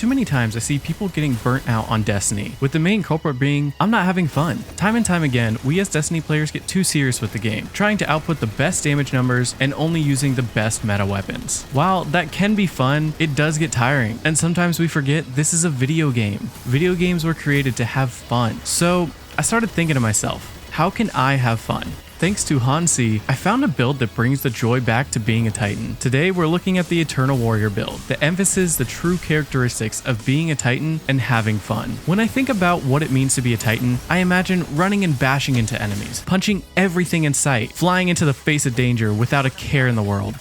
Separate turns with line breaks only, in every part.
too many times I see people getting burnt out on Destiny, with the main culprit being, I'm not having fun. Time and time again, we as Destiny players get too serious with the game, trying to output the best damage numbers and only using the best meta weapons. While that can be fun, it does get tiring, and sometimes we forget this is a video game. Video games were created to have fun. So I started thinking to myself, how can I have fun? Thanks to Hansi, I found a build that brings the joy back to being a Titan. Today, we're looking at the Eternal Warrior build that emphasizes the true characteristics of being a Titan and having fun. When I think about what it means to be a Titan, I imagine running and bashing into enemies, punching everything in sight, flying into the face of danger without a care in the world.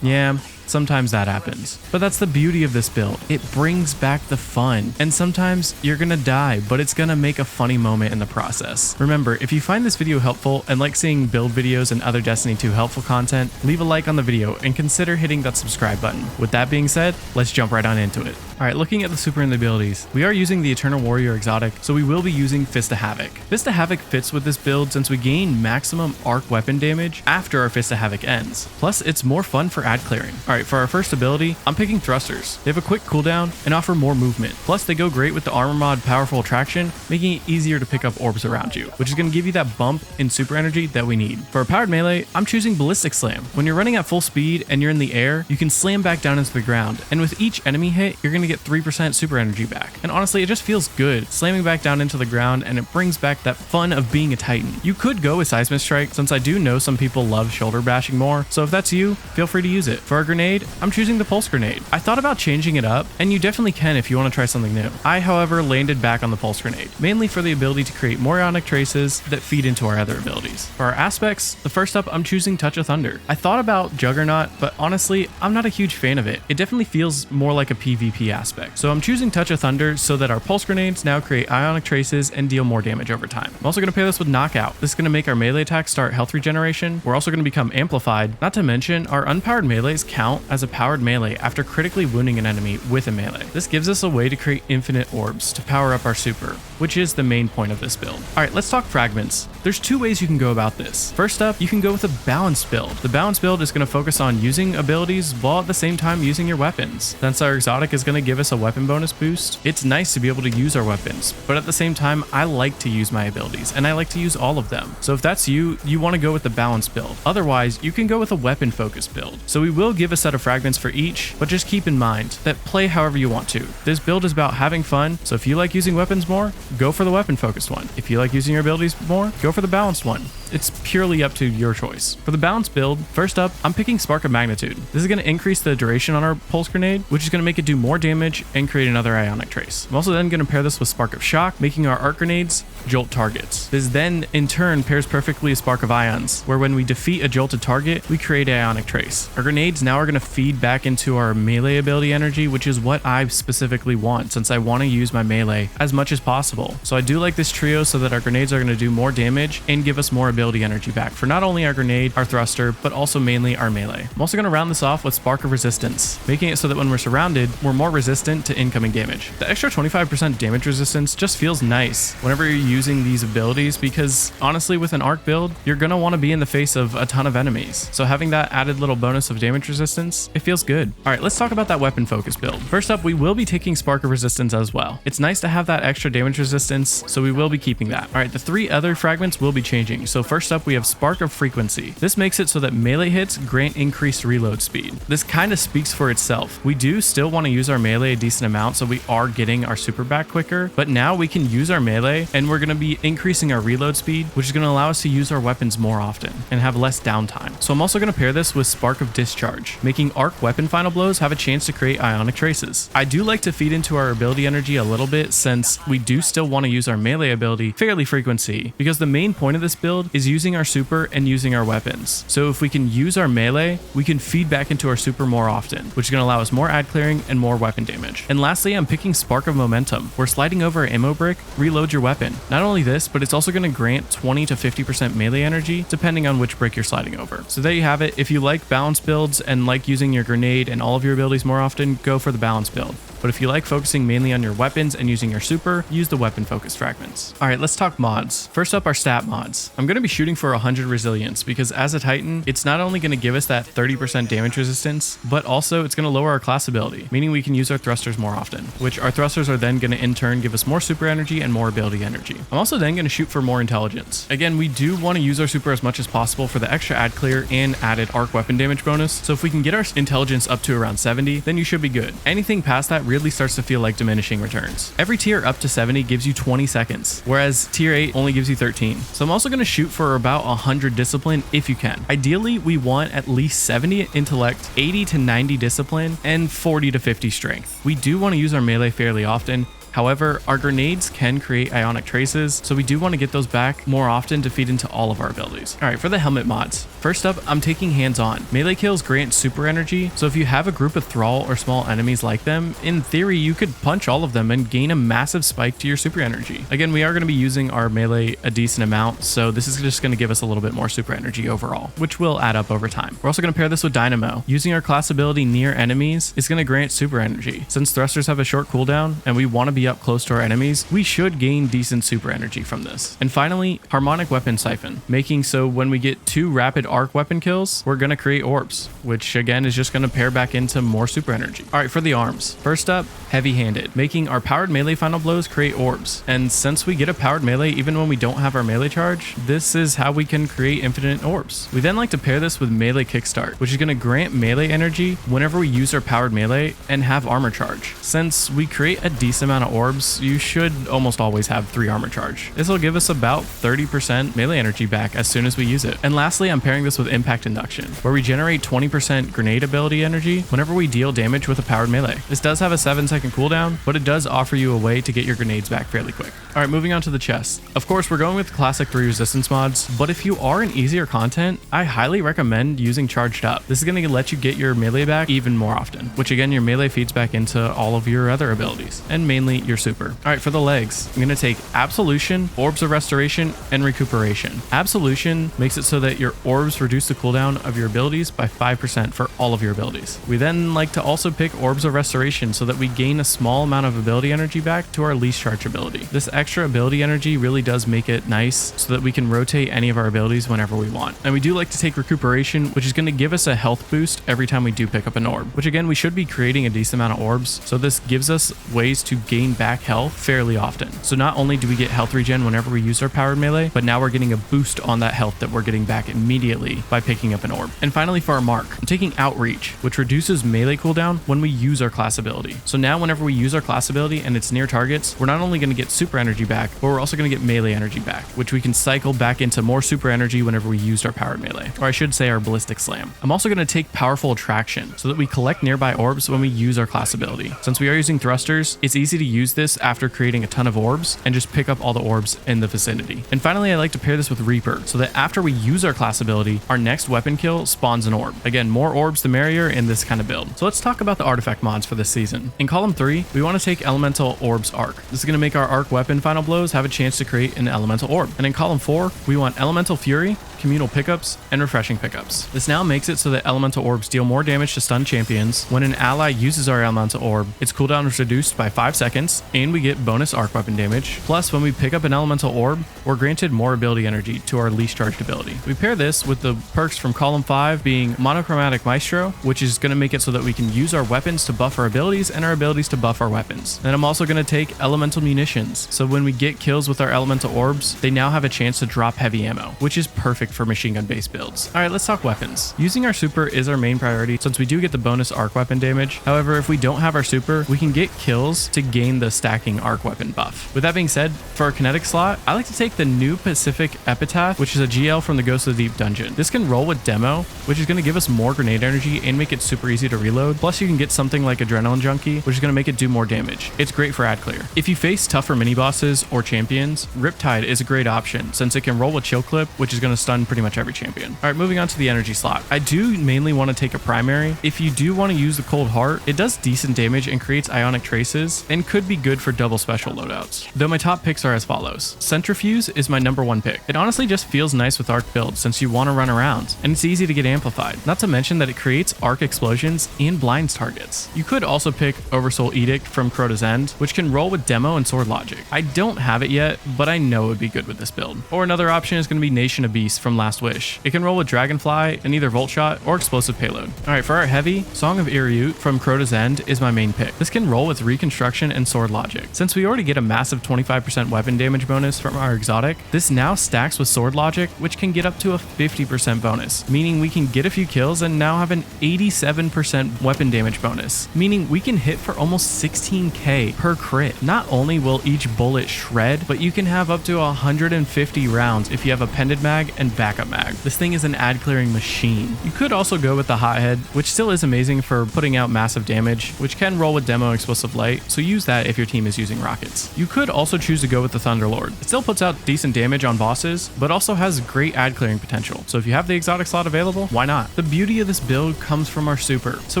Yeah, sometimes that happens. But that's the beauty of this build. It brings back the fun. And sometimes you're gonna die, but it's gonna make a funny moment in the process. Remember, if you find this video helpful and like seeing build videos and other Destiny 2 helpful content, leave a like on the video and consider hitting that subscribe button. With that being said, let's jump right on into it. Alright, looking at the super and the abilities, we are using the Eternal Warrior exotic, so we will be using Fist of Havoc. Fist of Havoc fits with this build since we gain maximum arc weapon damage after our Fist of Havoc ends. Plus, it's more fun for ad clearing. Alright, for our first ability, I'm picking Thrusters. They have a quick cooldown and offer more movement. Plus, they go great with the armor mod Powerful Attraction, making it easier to pick up orbs around you, which is going to give you that bump in super energy that we need. For our powered melee, I'm choosing Ballistic Slam. When you're running at full speed and you're in the air, you can slam back down into the ground, and with each enemy hit, you're going to get 3% super energy back. And honestly, it just feels good slamming back down into the ground, and it brings back that fun of being a Titan. You could go with Seismic Strike, since I do know some people love shoulder bashing more, so if that's you, feel free to use it. For our grenade, I'm choosing the Pulse Grenade. I thought about changing it up, and you definitely can if you want to try something new. I, however, landed back on the Pulse Grenade, mainly for the ability to create more ionic traces that feed into our other abilities. For our aspects, the first up, I'm choosing Touch of Thunder. I thought about Juggernaut, but honestly, I'm not a huge fan of it. It definitely feels more like a PvP aspect. So I'm choosing Touch of Thunder so that our Pulse Grenades now create ionic traces and deal more damage over time. I'm also going to pair this with Knockout. This is going to make our melee attack start health regeneration. We're also going to become amplified. Not to mention, our unpowered melees count as a powered melee after critically wounding an enemy with a melee. This gives us a way to create infinite orbs to power up our super, which is the main point of this build. Alright, let's talk fragments. There's two ways you can go about this. First up, you can go with a balanced build. The balanced build is going to focus on using abilities while at the same time using your weapons. Since our exotic is going to give us a weapon bonus boost, it's nice to be able to use our weapons, but at the same time, I like to use my abilities, and I like to use all of them. So if that's you, you want to go with the balanced build. Otherwise, you can go with a weapon focused build. So we will give a set of fragments for each, but just keep in mind that play however you want to. This build is about having fun, so if you like using weapons more, go for the weapon focused one. If you like using your abilities more, go for the balanced one. It's purely up to your choice. For the balanced build, first up, I'm picking Spark of Magnitude. This is going to increase the duration on our Pulse Grenade, which is going to make it do more damage and create another ionic trace. I'm also then going to pair this with Spark of Shock, making our arc grenades jolt targets. This then, in turn, pairs perfectly with Spark of Ions, where when we defeat a jolted target, we create an ionic trace. Our grenades now are going to feed back into our melee ability energy, which is what I specifically want, since I want to use my melee as much as possible. So I do like this trio so that our grenades are going to do more damage and give us more ability energy back for not only our grenade, our thruster, but also mainly our melee. I'm also going to round this off with Spark of Resistance, making it so that when we're surrounded, we're more resistant to incoming damage. The extra 25% damage resistance just feels nice whenever you're using these abilities, because honestly, with an arc build, you're going to want to be in the face of a ton of enemies. So having that added little bonus of damage resistance, it feels good. All right, let's talk about that weapon focus build. First up, we will be taking Spark of Resistance as well. It's nice to have that extra damage resistance, so we will be keeping that. All right, the three other fragments will be changing. So first up, we have Spark of Frequency. This makes it so that melee hits grant increased reload speed. This kind of speaks for itself. We do still want to use our melee a decent amount, so we are getting our super back quicker, but now we can use our melee and we're going to be increasing our reload speed, which is going to allow us to use our weapons more often and have less downtime. So I'm also going to pair this with Spark of Discharge, making arc weapon final blows have a chance to create ionic traces. I do like to feed into our ability energy a little bit, since we do still want to use our melee ability fairly frequency, because the main point of this build is using our super and using our weapons. So if we can use our melee, we can feed back into our super more often, which is going to allow us more ad clearing and more weapon damage. And lastly, I'm picking Spark of Momentum, where sliding over an ammo brick reloads your weapon. Not only this, but it's also going to grant 20 to 50% melee energy depending on which brick you're sliding over. So there you have it. If you like balanced builds and like like using your grenade and all of your abilities more often, go for the balance build. But if you like focusing mainly on your weapons and using your super, use the weapon focused fragments. Alright, let's talk mods. First up are stat mods. I'm going to be shooting for 100 resilience because as a Titan, it's not only going to give us that 30% damage resistance, but also it's going to lower our class ability, meaning we can use our thrusters more often, which our thrusters are then going to in turn give us more super energy and more ability energy. I'm also then going to shoot for more intelligence. Again, we do want to use our super as much as possible for the extra ad clear and added arc weapon damage bonus, so if we can get our intelligence up to around 70, then you should be good. Anything past that really starts to feel like diminishing returns. Every tier up to 70 gives you 20 seconds, whereas tier 8 only gives you 13. So I'm also going to shoot for about 100 discipline if you can. Ideally, we want at least 70 intellect, 80 to 90 discipline, and 40 to 50 strength. We do want to use our melee fairly often. However, our grenades can create ionic traces, so we do want to get those back more often to feed into all of our abilities. Alright, for the helmet mods. First up, I'm taking hands-on. Melee kills grant super energy, so if you have a group of thrall or small enemies like them, in theory you could punch all of them and gain a massive spike to your super energy. Again, we are going to be using our melee a decent amount, so this is just going to give us a little bit more super energy overall, which will add up over time. We're also going to pair this with Dynamo. Using our class ability near enemies is going to grant super energy. Since thrusters have a short cooldown and we want to be up close to our enemies, we should gain decent super energy from this. And finally, harmonic weapon siphon, making so when we get 2 rapid arc weapon kills, we're going to create orbs, which again is just going to pair back into more super energy. All right, for the arms. First up, heavy-handed, making our powered melee final blows create orbs. And since we get a powered melee even when we don't have our melee charge, this is how we can create infinite orbs. We then like to pair this with melee kickstart, which is going to grant melee energy whenever we use our powered melee and have armor charge. Since we create a decent amount of orbs, you should almost always have 3 armor charge. This will give us about 30% melee energy back as soon as we use it. And lastly, I'm pairing this with impact induction, where we generate 20% grenade ability energy whenever we deal damage with a powered melee. This does have a 7-second cooldown, but it does offer you a way to get your grenades back fairly quick. All right, moving on to the chest. Of course, we're going with classic 3 resistance mods, but if you are in easier content, I highly recommend using charged up. This is going to let you get your melee back even more often, which again, your melee feeds back into all of your other abilities, and mainly your super. All right, for the legs, I'm going to take Absolution, Orbs of Restoration, and Recuperation. Absolution makes it so that your orbs reduce the cooldown of your abilities by 5% for all of your abilities. We then like to also pick Orbs of Restoration so that we gain a small amount of ability energy back to our least charge ability. This extra ability energy really does make it nice so that we can rotate any of our abilities whenever we want. And we do like to take Recuperation, which is going to give us a health boost every time we do pick up an orb, which again, we should be creating a decent amount of orbs, so this gives us ways to gain back health fairly often. So not only do we get health regen whenever we use our powered melee, but now we're getting a boost on that health that we're getting back immediately by picking up an orb. And finally, for our mark, I'm taking Outreach, which reduces melee cooldown when we use our class ability. So now whenever we use our class ability and it's near targets, we're not only going to get super energy back, but we're also going to get melee energy back, which we can cycle back into more super energy whenever we used our powered melee, or I should say our ballistic slam. I'm also going to take Powerful Attraction so that we collect nearby orbs when we use our class ability. Since we are using thrusters, it's easy to use this after creating a ton of orbs and just pick up all the orbs in the vicinity. And finally, I like to pair this with Reaper so that after we use our class ability, our next weapon kill spawns an orb. Again, more orbs the merrier in this kind of build. So let's talk about the artifact mods for this season. In column 3, we want to take Elemental Orbs Arc. This is going to make our arc weapon final blows have a chance to create an elemental orb. And in column 4, we want Elemental Fury, Communal Pickups, and Refreshing Pickups. This now makes it so that elemental orbs deal more damage to stun champions. When an ally uses our elemental orb, its cooldown is reduced by 5 seconds, and we get bonus arc weapon damage. Plus, when we pick up an elemental orb, we're granted more ability energy to our least charged ability. We pair this with the perks from column 5 being Monochromatic Maestro, which is going to make it so that we can use our weapons to buff our abilities and our abilities to buff our weapons. Then I'm also going to take Elemental Munitions, so when we get kills with our elemental orbs, they now have a chance to drop heavy ammo, which is perfect for machine gun based builds. Alright, let's talk weapons. Using our super is our main priority since we do get the bonus arc weapon damage. However, if we don't have our super, we can get kills to gain the stacking arc weapon buff. With that being said, for our kinetic slot, I like to take the New Pacific Epitaph, which is a GL from the Ghost of the Deep dungeon. This can roll with Demo, which is going to give us more grenade energy and make it super easy to reload. Plus, you can get something like Adrenaline Junkie, which is going to make it do more damage. It's great for ad clear. If you face tougher mini bosses or champions, Riptide is a great option since it can roll with Chill Clip, which is going to stun run pretty much every champion. All right, moving on to the energy slot. I do mainly want to take a primary. If you do want to use the Cold Heart, it does decent damage and creates ionic traces and could be good for double special loadouts. Though my top picks are as follows. Centrifuge is my #1 pick. It honestly just feels nice with arc build since you want to run around, and it's easy to get amplified. Not to mention that it creates arc explosions and blinds targets. You could also pick Oversoul Edict from Crota's End, which can roll with Demo and Sword Logic. I don't have it yet, but I know it would be good with this build. Or another option is going to be Nation of Beasts from Last Wish. It can roll with Dragonfly and either Volt Shot or Explosive Payload. Alright, for our heavy, Song of Iriut from Crota's End is my main pick. This can roll with Reconstruction and Sword Logic. Since we already get a massive 25% weapon damage bonus from our exotic, this now stacks with Sword Logic, which can get up to a 50% bonus, meaning we can get a few kills and now have an 87% weapon damage bonus, meaning we can hit for almost 16k per crit. Not only will each bullet shred, but you can have up to 150 rounds if you have a pended mag and backup mag. This thing is an ad clearing machine. You could also go with the Hothead, which still is amazing for putting out massive damage, which can roll with Demo and Explosive Light, so use that if your team is using rockets. You could also choose to go with the Thunderlord. It still puts out decent damage on bosses, but also has great ad clearing potential. So if you have the exotic slot available, why not? The beauty of this build comes from our super, so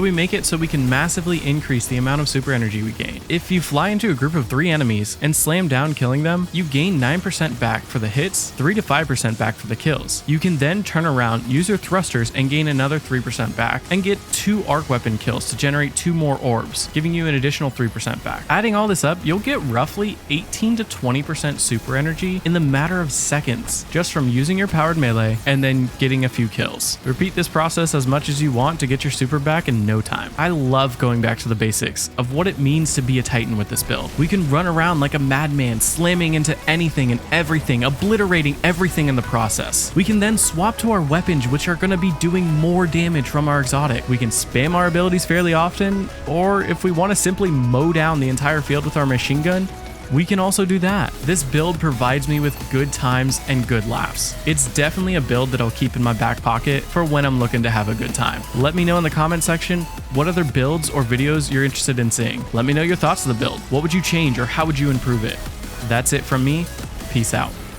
we make it so we can massively increase the amount of super energy we gain. If you fly into a group of 3 enemies and slam down killing them, you gain 9% back for the hits, 3 to 5% back for the kills. You can then turn around, use your thrusters, and gain another 3% back, and get 2 arc weapon kills to generate 2 more orbs, giving you an additional 3% back. Adding all this up, you'll get roughly 18 to 20% super energy in the matter of seconds, just from using your powered melee and then getting a few kills. Repeat this process as much as you want to get your super back in no time. I love going back to the basics of what it means to be a Titan with this build. We can run around like a madman, slamming into anything and everything, obliterating everything in the process. We can then swap to our weapons, which are going to be doing more damage from our exotic. We can spam our abilities fairly often, or if we want to simply mow down the entire field with our machine gun, we can also do that. This build provides me with good times and good laughs. It's definitely a build that I'll keep in my back pocket for when I'm looking to have a good time. Let me know in the comment section what other builds or videos you're interested in seeing. Let me know your thoughts of the build. What would you change or how would you improve it? That's it from me. Peace out.